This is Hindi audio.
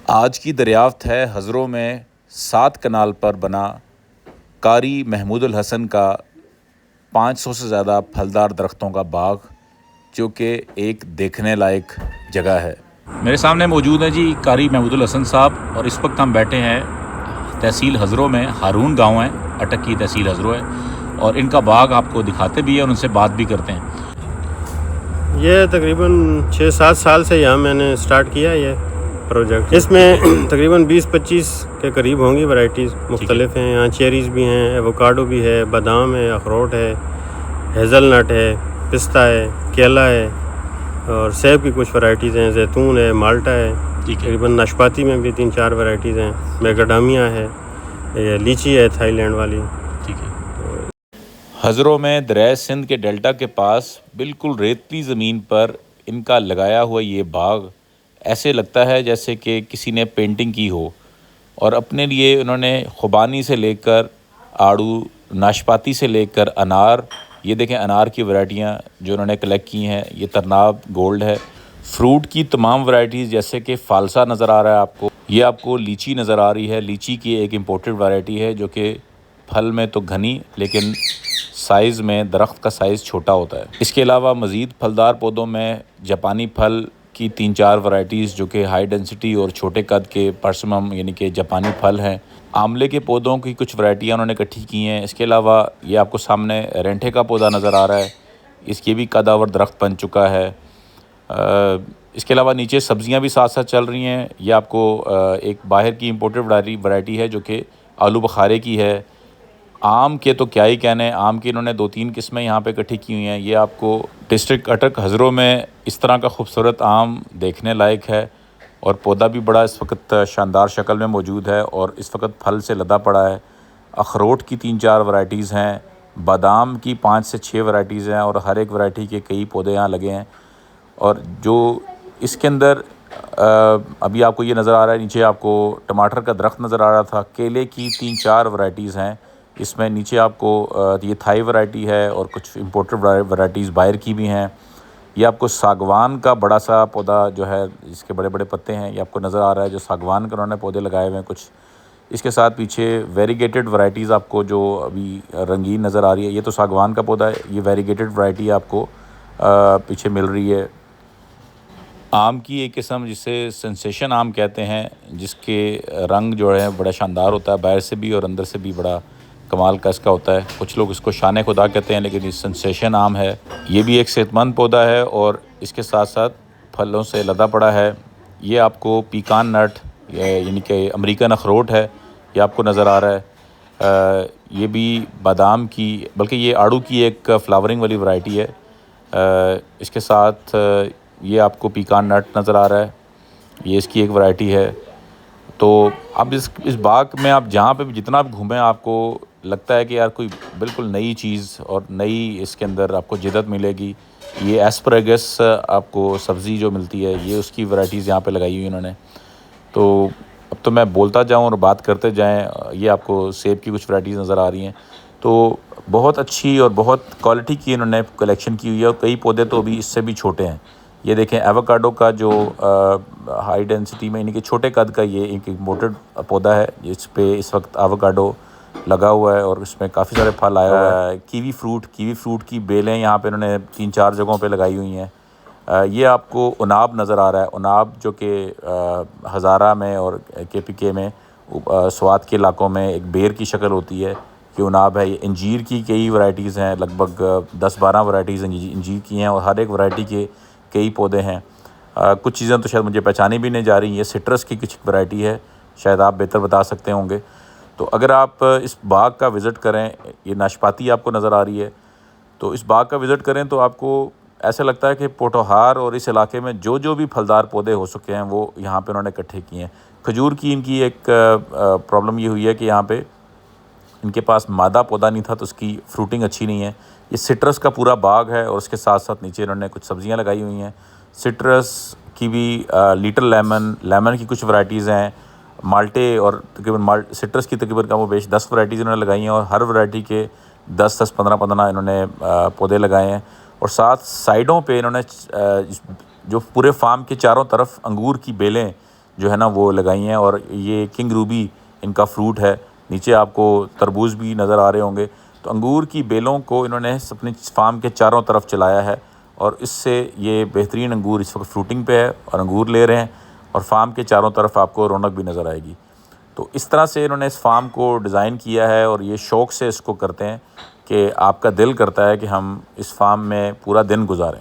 आज की दरियाफ्त है हज़रों में 7 कनाल पर बना कारी महमूदुल हसन का 500 से ज़्यादा फलदार दरख्तों का बाग, जो कि एक देखने लायक जगह है। मेरे सामने मौजूद है जी कारी महमूदुल हसन साहब, और इस वक्त हम बैठे हैं तहसील हज़रों में। हारून गांव है, अटक की तहसील हज़रों है, और इनका बाग आपको दिखाते भी हैं और उनसे बात भी करते हैं। ये तकरीबन 6-7 साल से यहाँ मैंने स्टार्ट किया ये प्रोजेक्ट। इसमें तकरीबन 20-25 के करीब होंगी वैरायटीज़ मुख्तलिफ हैं। यहाँ चेरीज़ भी हैं, एवोकाडो भी है, बादाम है, अखरोट है, हेज़लनट है, पिस्ता है, केला है, और सेब की कुछ वैरायटीज़ हैं, जैतून है, माल्टा है। तकरीबन नाशपाती में भी 3-4 वैरायटीज़ हैं, मैकाडामिया है, ये लीची है थाईलैंड वाली। ठीक है। हज़रों में दरिया सिंध के डेल्टा के पास बिल्कुल रेतली ज़मीन पर इनका लगाया हुआ ये बाग ऐसे लगता है जैसे कि किसी ने पेंटिंग की हो। और अपने लिए उन्होंने खुबानी से लेकर आड़ू, नाशपाती से लेकर अनार, ये देखें अनार की वैरायटियाँ जो उन्होंने कलेक्ट की हैं। ये तरनाब गोल्ड है। फ्रूट की तमाम वैरायटीज़, जैसे कि फ़ालसा नज़र आ रहा है आपको, ये आपको लीची नज़र आ रही है। लीची की एक इम्पोर्टेड वैरायटी है जो कि फल में तो घनी, लेकिन साइज़ में दरख्त का साइज़ छोटा होता है। इसके अलावा मज़ीद फलदार पौधों में जापानी फल की 3-4 वैरायटीज़ जो कि हाई डेंसिटी और छोटे कद के परसिमम यानी कि जापानी फल हैं। आंवले के पौधों की कुछ वैरायटियाँ उन्होंने इकट्ठी की हैं। इसके अलावा ये आपको सामने रेंठे का पौधा नज़र आ रहा है, इसकी भी कदावर दरख्त बन चुका है। इसके अलावा नीचे सब्ज़ियाँ भी साथ साथ चल रही हैं। ये आपको एक बाहर की इम्पोर्टेड वैरायटी है जो कि आलू बुखारे की है। आम के तो क्या ही कहने, आम की इन्होंने 2-3 किस्में यहाँ पे इकट्ठी की हुई हैं। ये आपको डिस्ट्रिक्ट अटक हज़रों में इस तरह का खूबसूरत आम देखने लायक है, और पौधा भी बड़ा इस वक्त शानदार शक्ल में मौजूद है और इस वक्त फल से लदा पड़ा है। अखरोट की 3-4 वैरायटीज़ हैं, बादाम की 5 से 6 वैरायटीज़ हैं, और हर एक वैरायटी के कई पौधे यहाँ लगे हैं। और जो इसके अंदर अभी आपको ये नज़र आ रहा है, नीचे आपको टमाटर का दरख्त नज़र आ रहा था। केले की 3-4 वैरायटीज़ हैं इसमें। नीचे आपको ये थाई वैरायटी है और कुछ इम्पोर्टेड वैरायटीज़ बाहर की भी हैं। ये आपको सागवान का बड़ा सा पौधा जो है, इसके बड़े बड़े पत्ते हैं, ये आपको नज़र आ रहा है, जो सागवान के उन्होंने पौधे लगाए हुए हैं कुछ। इसके साथ पीछे वेरीगेटेड वैरायटीज़ आपको जो अभी रंगीन नज़र आ रही है, ये तो सागवान का पौधा है। ये वेरीगेटेड वैरायटी आपको पीछे मिल रही है। आम की एक किस्म जिसे सेंसेशन आम कहते हैं, जिसके रंग जो है बड़ा शानदार होता है, बाहर से भी और अंदर से भी बड़ा कमाल का इसका होता है। कुछ लोग इसको शान खुदा कहते हैं, लेकिन ये सेंसेशन आम है। ये भी एक सेहतमंद पौधा है और इसके साथ साथ फलों से लदा पड़ा है। ये आपको पीकान नट यानी कि अमेरिकन अखरोट है, ये आपको नज़र आ रहा है। ये भी बादाम की, बल्कि ये आड़ू की एक फ्लावरिंग वाली वैरायटी है। इसके साथ ये आपको पीकान नट नज़र आ रहा है, ये इसकी एक वैरायटी है। तो अब इस बाग में आप जहाँ पे भी जितना भी घूमें, आपको लगता है कि यार कोई बिल्कुल नई चीज़ और नई इसके अंदर आपको जिद्दत मिलेगी। ये एस्परेगस आपको सब्ज़ी जो मिलती है, ये उसकी वैरायटीज़ यहाँ पे लगाई हुई इन्होंने। तो अब तो मैं बोलता जाऊँ और बात करते जाएँ। ये आपको सेब की कुछ वैरायटीज़ नज़र आ रही हैं। तो बहुत अच्छी और बहुत क्वालिटी की इन्होंने कलेक्शन की हुई है, और कई पौधे तो अभी इससे भी छोटे हैं। ये देखें एवोकाडो का जो हाई डेंसिटी में यानी कि छोटे कद का ये एक इम्पोर्टेड पौधा है, जिस पे इस वक्त एवोकाडो लगा हुआ है और इसमें काफ़ी सारे फल आया हुआ है। कीवी फ्रूट की बेलें यहाँ पे इन्होंने 3-4 जगहों पे लगाई हुई हैं। ये आपको उनाब नज़र आ रहा है, उनाब जो कि हज़ारा में और KPK में स्वात के इलाकों में एक बेर की शक्ल होती है, कि उनाब है। ये अंजीर की कई वैरायटीज़ हैं, लगभग 10-12 वैरायटीज़ अंजीर की हैं, और हर एक वैरायटी के कई पौधे हैं। कुछ चीज़ें तो शायद मुझे पहचानी भी नहीं जा रही। ये सिट्रस की कुछ वैरायटी है, शायद आप बेहतर बता सकते होंगे। तो अगर आप इस बाग का विज़िट करें, ये नाशपाती आपको नज़र आ रही है, तो इस बाग का विज़िट करें तो आपको ऐसा लगता है कि पोठोहार और इस इलाके में जो भी फलदार पौधे हो सके हैं, वो यहाँ पे उन्होंने इकट्ठे किए हैं। खजूर की इनकी एक प्रॉब्लम ये हुई है कि यहाँ पे इनके पास मादा पौधा नहीं था, तो उसकी फ्रूटिंग अच्छी नहीं है। ये सिट्रस का पूरा बाग है, और उसके साथ साथ नीचे इन्होंने कुछ सब्ज़ियाँ लगाई हुई हैं। सिट्रस की भी लिटिल लेमन की कुछ वैरायटीज़ हैं, माल्टे, और तकरीबन सिट्रस की तकरीबन कम व बेश 10 वैरायटीज़ इन्होंने लगाई हैं, और हर वैरायटी के 10-10, 15-15 इन्होंने पौधे लगाए हैं। और साथ साइडों पे इन्होंने जो पूरे फार्म के चारों तरफ अंगूर की बेलें जो है ना वो लगाई हैं। और ये किंग रूबी इनका फ्रूट है। नीचे आपको तरबूज भी नज़र आ रहे होंगे। तो अंगूर की बेलों को इन्होंने अपनी फार्म के चारों तरफ चलाया है और इससे ये बेहतरीन अंगूर इस वक्त फ्रूटिंग पे है और अंगूर ले रहे हैं और फार्म के चारों तरफ आपको रौनक भी नज़र आएगी। तो इस तरह से इन्होंने इस फार्म को डिज़ाइन किया है और ये शौक़ से इसको करते हैं कि आपका दिल करता है कि हम इस फार्म में पूरा दिन गुजारें।